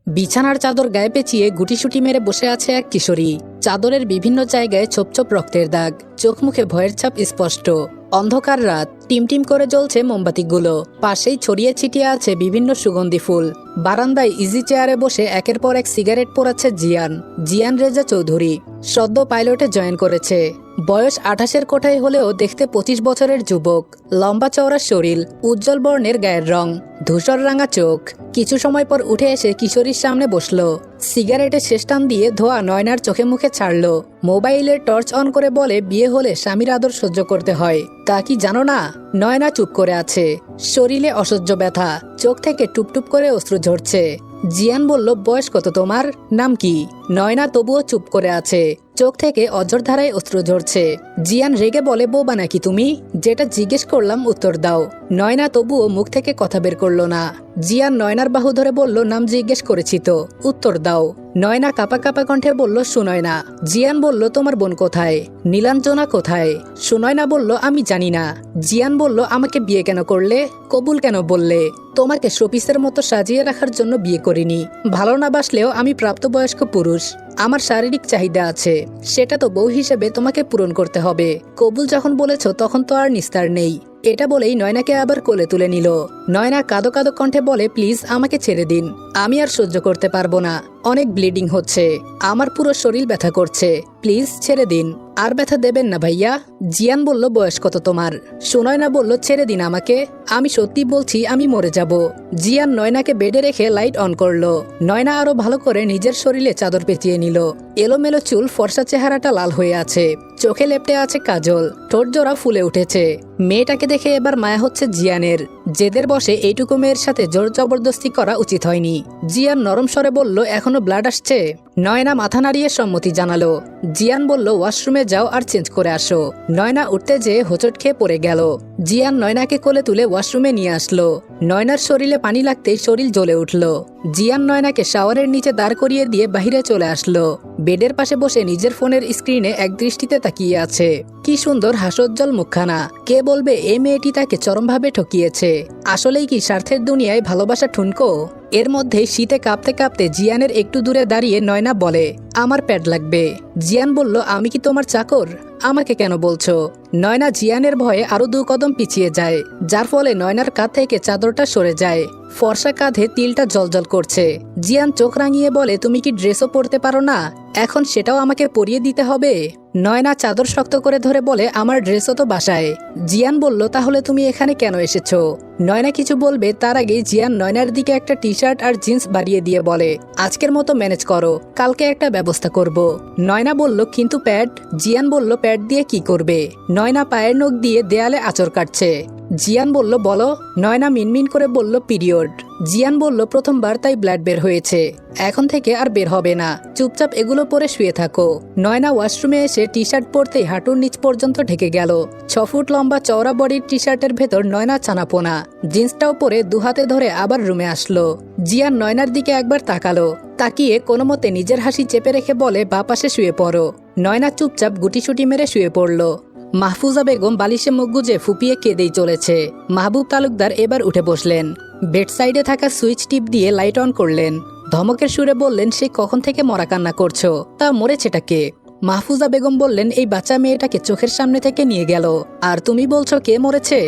বিছানার চাদর গায়ে পেঁচিয়ে গুটিসুটি মেরে বসে আছে এক কিশোরী। চাদরের বিভিন্ন জায়গায় ছোপ ছোপ রক্তের দাগ, চোখ মুখে ভয়ের ছাপ স্পষ্ট। অন্ধকার রাত, টিমটিম করে জ্বলছে মোমবাতিগুলো। পাশেই ছড়িয়ে ছিটিয়ে আছে বিভিন্ন সুগন্ধি ফুল। বারান্দায় ইজি চেয়ারে বসে একের পর এক সিগারেট পোড়াচ্ছে জিয়ান রেজা চৌধুরী। সদ্য পাইলটে জয়েন করেছে। বয়স 28-এর কোঠায় হলেও দেখতে 25 বছরের যুবক। লম্বা চওড়া শরীর, উজ্জ্বল বর্ণের গায়ের রং, ধূসর রাঙা চোখ। কিছু সময় পর উঠে এসে কিশোরীর সামনে বসলো। সিগারেটের শেষ টান দিয়ে ধোয়া নয়নার চোখে মুখে ছাড়লো। মোবাইলের টর্চ অন করে বলে বিয়ে হলে স্বামীর আদর সহ্য করতে হয়। তা কি জানো না? নয়না চুপ করে আছে। শরীরে অসহ্য ব্যথা, চোখ থেকে টুপটুপ করে অশ্রু ঝরছে। জিয়ান বলল, বয়স কত তোমার? নাম কি? নয়না তবুও চুপ করে আছে, চোখ থেকে অঝর ধারায় অশ্রু ঝরছে। জিয়ান রেগে বলে, বৌবা নাকি তুমি? যেটা জিজ্ঞেস করলাম উত্তর দাও। নয়না তবুও মুখ থেকে কথা বের করলো না। জিয়ান নয়নার বাহু ধরে বলল, নাম জিজ্ঞেস করেছি তো, উত্তর দাও। নয়না কাপা কাপা কণ্ঠে বলল, সুনয়না। জিয়ান বলল, তোমার বোন কোথায়? নীলাঞ্জনা কোথায়? সুনয়না বলল, আমি জানি না। জিয়ান বলল, আমাকে বিয়ে কেন করলে? কবুল কেন বললে? তোমাকে শোপিসের মতো সাজিয়ে রাখার জন্য বিয়ে করিনি। ভালো না বাসলেও আমি প্রাপ্তবয়স্ক পুরুষ। আমার শারীরিক চাহিদা আছে, সেটা তো বউ হিসেবে তোমাকে পূরণ করতে হবে। কবুল যখন বলেছো তখন তো আর নিস্তার নেই। এটা বলেই নয়নাকে আবার কোলে তুলে নিল। নয়না কাঁদো কাঁদো কণ্ঠে বলে, প্লিজ আমাকে ছেড়ে দিন, আমি আর সহ্য করতে পারবো না। অনেক ব্লিডিং হচ্ছে, আমার পুরো শরীর ব্যথা করছে, প্লিজ ছেড়ে দিন। আর ব্যথা দেবেন না ভাইয়া। জিয়ান বলল, বয়স কত তোমার? সুনয়না বলল, ছেড়ে দিন আমাকে, আমি সত্যি বলছি আমি মরে যাব। জিয়ান নয়নাকে বেডে রেখে লাইট অন করলো। নয়না আরো ভালো করে নিজের শরীরে চাদর পেঁচিয়ে নিল। এলোমেলো চুল, ফর্সা চেহারাটা লাল হয়ে আছে, চোখে লেপটে আছে কাজল, ঠোঁট জোড়া ফুলে উঠেছে। মেয়েটাকে দেখে এবার মায়া হচ্ছে জিয়ানের। জেদের বসে এইটুকু মেয়ের সাথে জোর জবরদস্তি করা উচিত হয়নি। জিয়ান নরম স্বরে বলল, এখনো ব্লাড আসছে? নয়না মাথা নাড়িয়ে সম্মতি জানালো। জিয়ান বলল, ওয়াশরুমে যাও আর চেঞ্জ করে আসো। নয়না উঠতে যেয়ে হোঁচট খেয়ে পড়ে গেল। জিয়ান নয়নাকে কোলে তুলে ওয়াশরুমে নিয়ে আসলো। নয়নার শরীরে পানি লাগতেই শরীর জ্বলে উঠল। জিয়ান নয়নাকে শাওয়ারের নিচে দাঁড় করিয়ে দিয়ে বাহিরে চলে আসলো। বেডের পাশে বসে নিজের ফোনের স্ক্রিনে এক দৃষ্টিতে তাকিয়ে আছে। কি সুন্দর হাসোজ্জ্বল মুখখানা। কে বলবে এই মেয়েটি তাকে চরমভাবে ঠকিয়েছে? আসলেই কি স্বার্থের দুনিয়ায় ভালোবাসা ঠুনকো? এর মধ্যে শীতে কাঁপতে কাঁপতে জিয়ানের একটু দূরে দাঁড়িয়ে নয়না বলে, আমার প্যাড লাগবে। জিয়ান বলল, আমি কি তোমার চাকর? আমাকে কেন বলছো? নয়না জিয়ানের ভয়ে আরো 2 কদম পিছিয়ে যায়, যার ফলে নয়নার কাঁধ থেকে চাদরটা সরে যায়। ফর্সা কাঁধে তিলটা জলজল করছে। জিয়ান চোখ রাঙিয়ে বলে, তুমি কি ড্রেসও পরতে পারো না? এখন সেটাও আমাকে পরিয়ে দিতে হবে? নয়না চাদর শক্ত করে ধরে বলে, আমার ড্রেসও তো বাসায়। জিয়ান বলল, তাহলে তুমি এখানে কেন এসেছো? নয়না কিছু বলবে তার আগে জিয়ান নয়নার দিকে একটা টি শার্ট আর জিন্স বাড়িয়ে দিয়ে বলে, আজকের মতো ম্যানেজ করো, কালকে একটা ব্যবস্থা করব। নয়না বলল, কিন্তু প্যাড? জিয়ান বলল, প্যাড দিয়ে কি করবে? নয়না পায়ের নখ দিয়ে দেয়ালে আঁচড় কাটছে। জিয়ান বলল, বলো। নয়না মিনমিন করে বলল, পিরিয়ড। জিয়ান বলল, প্রথমবার তাই ব্লাড বের হয়েছে, এখন থেকে আর বের হবে না, চুপচাপ এগুলো পরে শুয়ে থাকো। নয়না ওয়াশরুমে এসে টি শার্ট পরতেই হাঁটুর নিচ পর্যন্ত ঢেকে গেল। 6 ফুট লম্বা চওড়া বডির টি শার্টের ভেতর নয়না চানাপোনা। জিন্সটাও পরে 2 হাতে ধরে আবার রুমে আসলো। জিয়ান নয়নার দিকে একবার তাকালো, তাকিয়ে কোনো মতে নিজের হাসি চেপে রেখে বলে, বা পাশে শুয়ে পড়ো। নয়না চুপচাপ গুটিসুটি মেরে শুয়ে পড়ল। মাহফুজা বেগম বালিশে মুখ গুজে ফুপিয়ে কেঁদেই চলেছে। মাহবুব তালুকদার এবার উঠে বসলেন। বেড সাইডে থাকা সুইচ টিপ দিয়ে লাইট অন করলেন। ধমকের সুরে বললেন, সে কখন থেকে মরা কান্না করছো? তা মরেছেটা কে? মাহফুজা বেগম বললেন, এই বাচ্চা মেয়েটাকে চোখের সামনে থেকে নিয়ে গেল, আর তুমি বলছো কে মরেছে?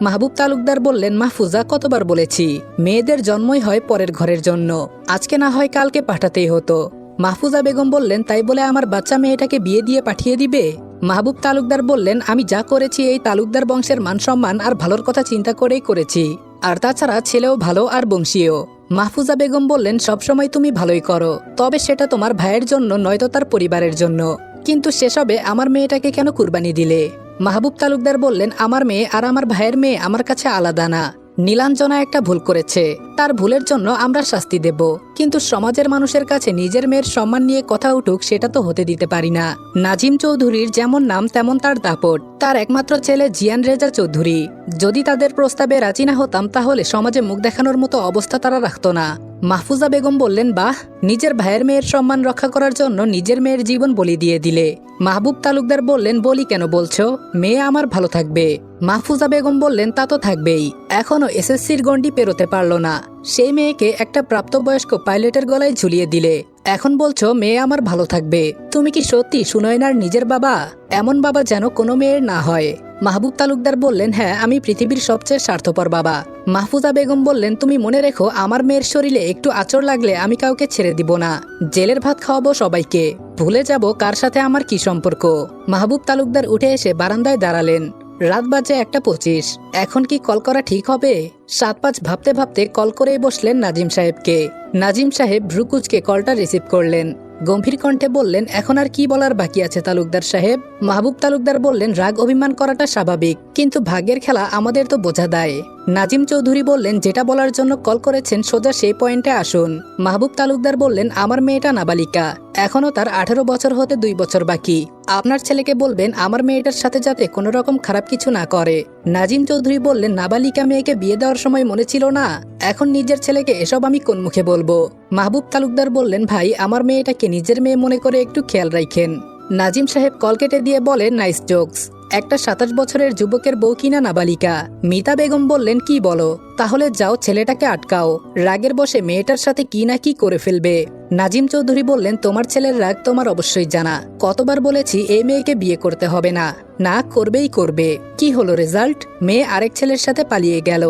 মাহবুব তালুকদার বললেন, মাহফুজা, কতবার বলেছি মেয়েদের জন্মই হয় পরের ঘরের জন্য, আজকে না হয় কালকে পাঠাতেই হতো। মাহফুজা বেগম বললেন, তাই বলে আমার বাচ্চা মেয়েটাকে বিয়ে দিয়ে পাঠিয়ে দিবে? মাহবুব তালুকদার বললেন, আমি যা করেছি এই তালুকদার বংশের মান সম্মান আর ভালোর কথা চিন্তা করেই করেছি, আর তাছাড়া ছেলেও ভালো আর বংশীয়। মাহফুজা বেগম বললেন, সবসময় তুমি ভালোই করো, তবে সেটা তোমার ভাইয়ের জন্য নয়তো তার পরিবারের জন্য, কিন্তু সেসবে আমার মেয়েটাকে কেন কুরবানি দিলে? মাহবুব তালুকদার বললেন, আমার মেয়ে আর আমার ভাইয়ের মেয়ে আমার কাছে আলাদা না। নীলাঞ্জনা একটা ভুল করেছে, তার ভুলের জন্য আমরা শাস্তি দেব, কিন্তু সমাজের মানুষের কাছে নিজের মেয়ের সম্মান নিয়ে কথা উঠুক সেটা তো হতে দিতে পারি না। নাজিম চৌধুরীর যেমন নাম তেমন তার দাপট। তার একমাত্র ছেলে জিয়ান রেজা চৌধুরী। যদি তাদের প্রস্তাবে রাজি না হতাম তাহলে সমাজে মুখ দেখানোর মতো অবস্থা তারা রাখতো না। মাহফুজা বেগম বললেন, বাহ, নিজের ভাইয়ের মেয়ের সম্মান রক্ষা করার জন্য নিজের মেয়ের জীবন বলি দিয়ে দিলে। মাহবুব তালুকদার বললেন, বলি কেন বলছো, মেয়ে আমার ভালো থাকবে। মাহফুজা বেগম বললেন, তা তো থাকবেই, এখনো এসএসসির গণ্ডি পেরোতে পারলো না, সেই মেয়েকে একটা প্রাপ্তবয়স্ক পাইলটের গলায় ঝুলিয়ে দিলে, এখন বলছো মেয়ে আমার ভালো থাকবে। তুমি কি সত্যি সুনয়নার নিজের বাবা? এমন বাবা যেন কোনো মেয়ের না হয়। মাহবুব তালুকদার বললেন, হ্যাঁ, আমি পৃথিবীর সবচেয়ে স্বার্থপর বাবা। মাহফুজা বেগম বললেন, তুমি মনে রেখো, আমার মেয়ের শরীরে একটু আঁচড় লাগলে আমি কাউকে ছেড়ে দিব না, জেলের ভাত খাওয়াবো সবাইকে, ভুলে যাব কার সাথে আমার কি সম্পর্ক। মাহবুব তালুকদার উঠে এসে বারান্দায় দাঁড়ালেন। রাত বাজে 1:25। এখন কি কল করা ঠিক হবে? 7-5 ভাবতে ভাবতে কল করেই বসলেন নাজিম সাহেবকে। নাজিম সাহেব ভ্রুকুচকে কলটা রিসিভ করলেন। গম্ভীর কণ্ঠে বললেন, এখন আর কি বলার বাকি আছে তালুকদার সাহেব? মাহবুব তালুকদার বললেন, রাগ অভিমান করাটা স্বাভাবিক, কিন্তু ভাগ্যের খেলা আমাদের তো বোঝা দেয়। নাজিম চৌধুরী বললেন, যেটা বলার জন্য কল করেছেন সোজা সেই পয়েন্টে আসুন। মাহবুব তালুকদার বললেন, আমার মেয়েটা নাবালিকা, এখনো তার 18 বছর হতে 2 বছর বাকি। আপনার ছেলেকে বলবেন আমার মেয়েটার সাথে যাতে কোনো রকম খারাপ কিছু না করে। নাজিম চৌধুরী বললেন, নাবালিকা মেয়েকে বিয়ে দেওয়ার সময় মনে ছিল না? এখন নিজের ছেলেকে এসব আমি কোন মুখে বলবো? মাহবুব তালুকদার বললেন, ভাই, আমার মেয়েটাকে নিজের মেয়ে মনে করে একটু খেয়াল রাখেন। নাজিম সাহেব কল কেটে দিয়ে বলেন, নাইস জোকস, একটা 27 বছরের যুবকের বউ কিনা নাবালিকা। মিতা বেগম বললেন, কি বলো? তাহলে যাও ছেলেটাকে আটকাও, রাগের বসে মেয়েটার সাথে কি না কি করে ফেলবে। নাজিম চৌধুরী বললেন, তোমার ছেলের রাগ তোমার অবশ্যই জানা, কতবার বলেছি এই মেয়েকে বিয়ে করতে হবে না, না করবেই করবে। কি হলো রেজাল্ট? মেয়ে আরেক ছেলের সাথে পালিয়ে গেল,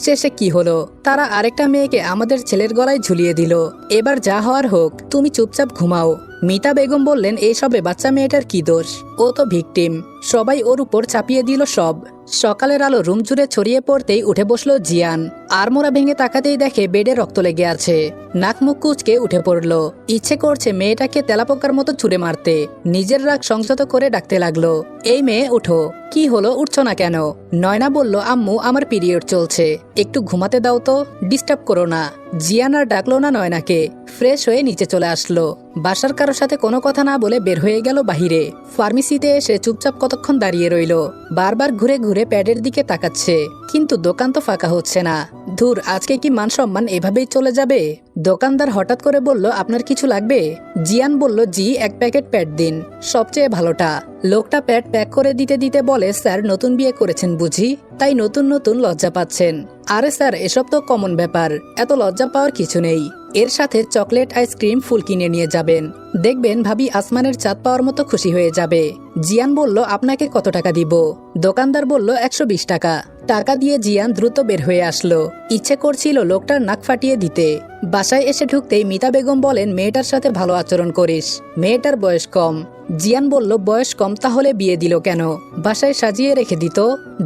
শেষে কি হলো? তারা আরেকটা মেয়েকে আমাদের ছেলের গলায় ঝুলিয়ে দিল। এবার যা হওয়ার হোক, তুমি চুপচাপ ঘুমাও। মিতা বেগম বললেন, এইসবে বাচ্চা মেয়েটার কি দোষ? ও তো ভিকটিম, সবাই ওর উপর চাপিয়ে দিল সব। সকালের আলো রুম জুড়ে ছড়িয়ে পড়তেই উঠে বসলো জিয়ান। আড়মোড়া ভেঙে তাকাতেই দেখে বেডে রক্ত লেগে আছে। নাক মুখ কুচকে উঠে পড়লো। ইচ্ছে করছে মেয়েটাকে তেলাপোকার মতো ছুঁড়ে মারতে। নিজের রাগ সংযত করে ডাকতে লাগলো, এই মেয়ে উঠো। কি হলো, উঠছো না কেন? নয়না বলল, আম্মু, আমার পিরিয়ড চলছে, একটু ঘুমাতে দাও তো, ডিস্টার্ব করো না। জিয়ান আর ডাকলো না নয়নাকে, ফ্রেশ হয়ে নিচে চলে আসলো। বাসার কারোর সাথে কোনো কথা না বলে বের হয়ে গেল বাহিরে। ফার্মেসিতে এসে চুপচাপ কতক্ষণ দাঁড়িয়ে রইল, বারবার ঘুরে ঘুরে প্যাডের দিকে তাকাচ্ছে, কিন্তু দোকান তো ফাঁকা হচ্ছে না। ধুর, আজকে কি মান সম্মান এভাবেই চলে যাবে? দোকানদার হঠাৎ করে বলল, আপনার কিছু লাগবে? জিয়ান বলল, জি, 1 প্যাকেট প্যাড দিন, সবচেয়ে ভালোটা। লোকটা প্যাড প্যাক করে দিতে দিতে বলে, স্যার, নতুন বিয়ে করেছেন বুঝি, তাই নতুন নতুন লজ্জা পাচ্ছেন? আরে স্যার, এসব তো কমন ব্যাপার, এত লজ্জা পাওয়ার কিছু নেই। এর সাথে চকলেট, আইসক্রিম, ফুল কিনে নিয়ে যাবেন, দেখবেন ভাবি আসমানের চাঁদ পাওয়ার মতো খুশি হয়ে যাবে। জিয়ান বলল, আপনাকে কত টাকা দিব? দোকানদার বলল, 120 টাকা। টাকা দিয়ে জিয়ান দ্রুত বের হয়ে আসলো। ইচ্ছে করছিল লোকটার নাক ফাটিয়ে দিতে। বাসায় এসে ঢুকতেই মিতা বেগম বলেন, মেয়েটার সাথে ভালো আচরণ করিস, মেয়েটার বয়স কম। জিয়ান বলল, বয়স কম তাহলে বিয়ে দিল কেন? বাসায় সাজিয়ে রেখে দিত।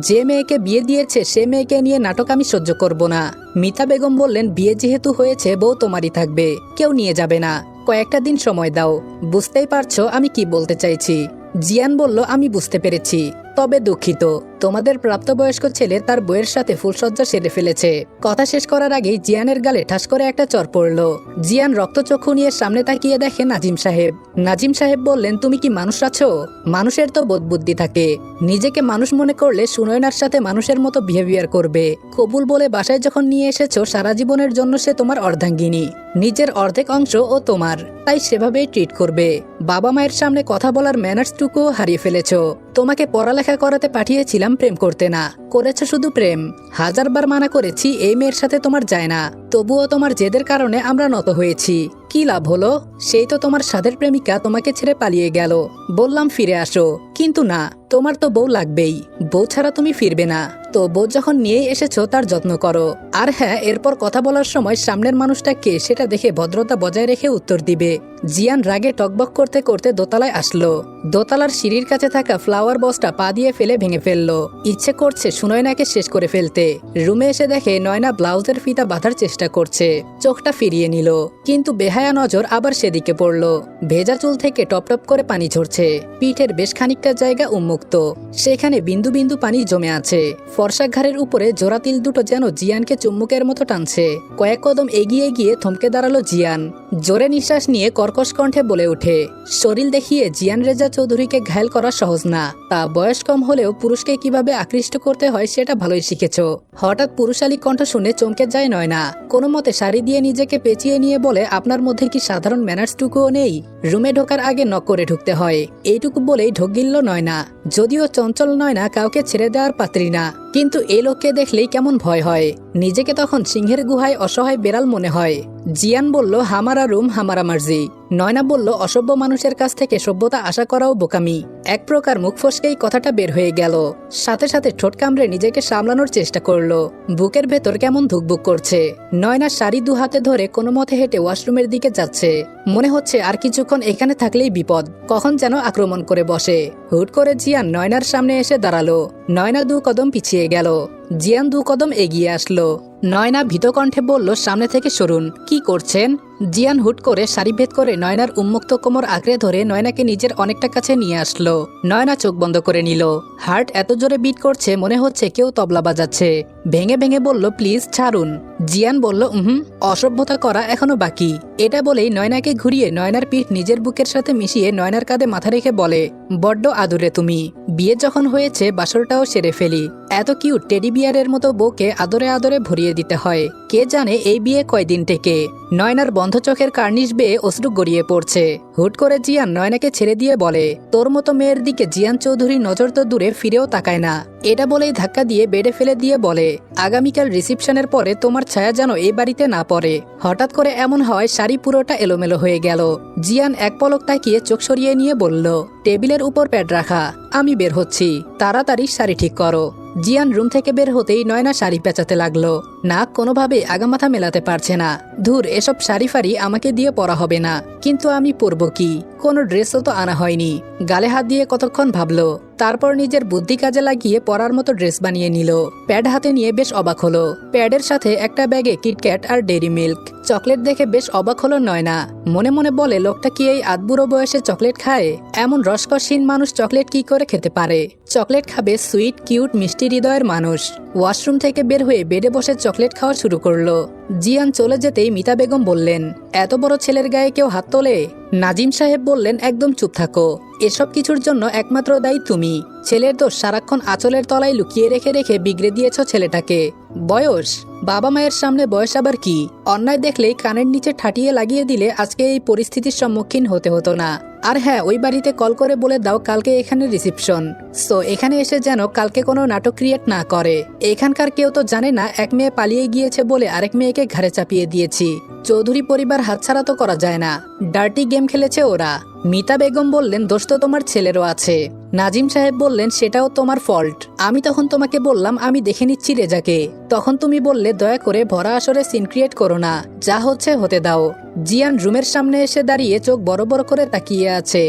যে মেয়েকে বিয়ে দিয়েছে সে মেয়েকে নিয়ে নাটক আমি সহ্য করব না। মিতা বেগম বললেন, বিয়ে যেহেতু হয়েছে, বউ তোমারই থাকবে, কেউ নিয়ে যাবে না, কয়েকটা দিন সময় দাও। বুঝতেই পারছো আমি কি বলতে চাইছি? জিয়ান বলল, আমি বুঝতে পেরেছি, তবে দুঃখিত, তোমাদের প্রাপ্তবয়স্ক ছেলে তার বইয়ের সাথে ফুলসজ্জা সেরে ফেলেছে। কথা শেষ করার আগেই জিয়ানের গালে ঠাস করে একটা চর পড়ল। জিয়ান রক্তচক্ষু নিয়ে সামনে তাকিয়ে দেখে নাজিম সাহেব। নাজিম সাহেব বললেন, তুমি কি মানুষ আছো? মানুষের তো বোধ বুদ্ধি থাকে, নিজেকে মানুষ মনে করলে সুনয়নার সাথে মানুষের মতো বিহেভিয়ার করবে। কবুল বলে বাসায় যখন নিয়ে এসেছো, সারা জীবনের জন্য সে তোমার অর্ধাঙ্গিনী, নিজের অর্ধেক অংশ ও তোমার, তাই সেভাবেই ট্রিট করবে। বাবা মায়ের সামনে কথা বলার ম্যানার্সটুকুও হারিয়ে ফেলেছো। তোমাকে পড়ালেখা করাতে পাঠিয়েছিলাম প্রেম করতে, না করেছো শুধু প্রেম। 1000বার মানা করেছি এই মেয়ের সাথে তোমার যায় না, তবুও তোমার জেদের কারণে আমরা নত হয়েছি। কি লাভ হলো? সেই তো তোমার সাধের প্রেমিকা তোমাকে ছেড়ে পালিয়ে গেল। বললাম ফিরে আসো, কিন্তু না, তোমার তো বউ লাগবেই, বউ ছাড়া তুমি ফিরবে না। তো বউ যখন নিয়ে এসেছো তার যত্ন করো। আর হ্যাঁ, এরপর কথা বলার সময় সামনের মানুষটা কে সেটা দেখে ভদ্রতা বজায় রেখে উত্তর দিবে। জিয়ান রাগে টকবক করতে করতে দোতলায় আসলো। দোতলার সিঁড়ির কাছে থাকা ফ্লাওয়ার বক্সটা পা দিয়ে ফেলে ভেঙে ফেললো। ইচ্ছে করছে সুনয়নাকে শেষ করে ফেলতে। রুমে এসে দেখে নয়না ব্লাউজের ফিতা বাঁধার চেষ্টা করছে। চোখটা ফিরিয়ে নিল, কিন্তু বেহায়া নজর আবার সেদিকে পড়লো। ভেজা চুল থেকে টপ টপ করে পানি ঝরছে। পিঠের বেশ খানিকটা একটা জায়গা উন্মুক্ত, সেখানে বিন্দু বিন্দু পানি জমে আছে। ফর্সা ঘাড়ের উপরে জোড়া তিল দুটো যেন জিয়ানকে চুম্বকের মতো টানছে। কয়েক কদম এগিয়ে গিয়ে থমকে দাঁড়ালো জিয়ান। জোরে নিঃশ্বাস নিয়ে কর্কশ কণ্ঠে বলে ওঠে, শরীর দেখিয়ে জিয়ান রেজা চৌধুরীকে ঘায়েল করা সহজ না। তা বয়স কম হলেও পুরুষকে কিভাবে আকৃষ্ট করতে হয় সেটা ভালোই শিখেছ। হঠাৎ পুরুষালী কণ্ঠ শুনে চমকে যায় নয়না। কোনো মতে শাড়ি দিয়ে নিজেকে পেঁচিয়ে নিয়ে বলে, আপনার মধ্যে কি সাধারণ ম্যানার্সটুকুও নেই? রুমে ঢোকার আগে নক করে ঢুকতে হয়, এইটুকু বলেই ঢোক গিলল নয়না। যদিও চঞ্চল নয়না কাউকে ছেড়ে দেওয়ার পাত্রী না, কিন্তু এই লোককে দেখলেই কেমন ভয় হয়। নিজেকে তখন সিংহের গুহায় অসহায় বেড়াল মনে হয়। জিয়ান বলল, হামারা রুম হামারা মার্জি। নয়না বলল, অসভ্য মানুষের কাছ থেকে সভ্যতা আশা করাও বোকামি। এক প্রকার মুখ ফসকেই কথাটা বের হয়ে গেল। সাথে সাথে ঠোঁট কামড়ে নিজেকে সামলানোর চেষ্টা করলো। বুকের ভেতর কেমন ধুকবুক করছে। নয়না শাড়ি দু হাতে ধরে কোনো মতে হেঁটে ওয়াশরুমের দিকে যাচ্ছে। মনে হচ্ছে আর কিছুক্ষণ এখানে থাকলেই বিপদ, কখন যেন আক্রমণ করে বসে। হুট করে জিয়ান নয়নার সামনে এসে দাঁড়ালো। নয়না 2 কদম পিছিয়ে গেল। জিয়ান 2 কদম এগিয়ে আসলো। নয়না ভীত কণ্ঠে বলল, সামনে থেকে সরুন। কি করছেন? জিয়ান হুট করে সারি ভেদ করে নয়নার উন্মুক্ত কোমর আঁকড়ে ধরে নয়নাকে নিজের অনেকটা কাছে নিয়ে আসলো। নয়না চোখ বন্ধ করে নিল। হার্ট এত জোরে বিট করছে মনে হচ্ছে কেউ তবলা বাজাচ্ছে। ভেঙে ভেঙে বলল, প্লিজ ছাড়ুন। জিয়ান বলল, অসভ্যতা করা এখনো বাকি। এটা বলেই নয়নাকে ঘুরিয়ে নয়নার পিঠ নিজের বুকের সাথে মিশিয়ে নয়নার কাঁধে মাথা রেখে বলে, বড্ড আদুরে তুমি। বিয়ে যখন হয়েছে বাসরটাও সেরে ফেলি। এত কিউট টেডি বিয়ারের মতো বউকে আদরে আদরে ভরিয়ে দিতে হয়। কে জানে এই বিয়ে কয়দিন টেকে। নয়নার বন্ধ চোখের কার্নিশ বেয়ে অশ্রু গড়িয়ে পড়ছে। হুট করে জিয়ান নয়নাকে ছেড়ে দিয়ে বলে, তোর মতো মেয়ের দিকে জিয়ান চৌধুরী নজর তো দূরে ফিরেও তাকায় না। এটা বলেই ধাক্কা দিয়ে বেডে ফেলে দিয়ে বলে, আগামীকাল রিসেপশনের পরে তোমার ছায়া যেন এই বাড়িতে না পড়ে। হঠাৎ করে এমন হয় শাড়ি পুরোটা এলোমেলো হয়ে গেল। জিয়ান এক পলক তাকিয়ে চোখ সরিয়ে নিয়ে বলল, টেবিলের উপর প্যাড রাখা, আমি বের হচ্ছি, তাড়াতাড়ি শাড়ি ঠিক করো। জিয়ান রুম থেকে বের হতেই নয়না শাড়ি পেঁচাতে লাগলো। নাক কোনোভাবে আগামাথা মেলাতে পারছে না। ধুর, এসব শাড়ি ফাড়ি আমাকে দিয়ে পরা হবে না। কিন্তু আমি পরবো কি? কোনো ড্রেসও তো আনা হয়নি। গালে হাত দিয়ে কতক্ষণ ভাবলো, তারপর নিজের বুদ্ধি কাজে লাগিয়ে পরার মতো ড্রেস বানিয়ে নিল। প্যাড হাতে নিয়ে বেশ অবাক হলো। প্যাডের সাথে একটা ব্যাগে কিটক্যাট আর ডেরি মিল্ক চকলেট দেখে বেশ অবাক হলো নয়না। মনে মনে বলে, লোকটা কি এই আধবুড়ো বয়সে চকলেট খায়? এমন রসকসহীন মানুষ চকলেট কি করে খেতে পারে? চকলেট খাবে সুইট কিউট মিষ্টি হৃদয়ের মানুষ। ওয়াশরুম থেকে বের হয়ে বেডে বসে চকলেট খাওয়া শুরু করলো। জিয়ান চলে যেতেই মিতা বেগম বললেন, এত বড় ছেলের গায়ে কেউ হাত তোলে? নাজিম সাহেব বললেন, একদম চুপ থাকো। এসব কিছুর জন্য একমাত্র দায়ী তুমি। ছেলের দোষ সারাক্ষণ আঁচলের তলায় লুকিয়ে রেখে রেখে বিগড়ে দিয়েছ ছেলেটাকে। বয়স? বাবা মায়ের সামনে বয়স আবার কি? অন্যায় দেখলেই কানের নিচে ঠাটিয়ে লাগিয়ে দিলে আজকে এই পরিস্থিতির সম্মুখীন হতে হতো না। আর হ্যাঁ, ওই বাড়িতে কল করে বলে দাও কালকে এখানে রিসেপশন। সো এখানে এসে যেন কালকে কোনো নাটক ক্রিয়েট না করে। এখানকার কেউ তো জানে না এক মেয়ে পালিয়ে গিয়েছে বলে আরেক মেয়েকে ঘাড়ে চাপিয়ে দিয়েছি। চৌধুরী পরিবার হাতছাড়া তো করা যায় না। ডার্টি গেম খেলেছে ওরা। মিতা বেগম বললেন, দোষ তো তোমার ছেলেরও আছে। নাজিম সাহেব বললেন, সেটাও তোমার ফল্ট। আমি তখন তোমাকে বললাম আমি দেখে নিচ্ছি রেজাকে। তখন তুমি বললে, দয়া করে ভরা আসরে সিন ক্রিয়েট করো না, যা হচ্ছে হতে দাও। জিয়ান রুমের সামনে এসে দাঁড়িয়ে চোখ বড় বড় করে তাকিয়ে আছে।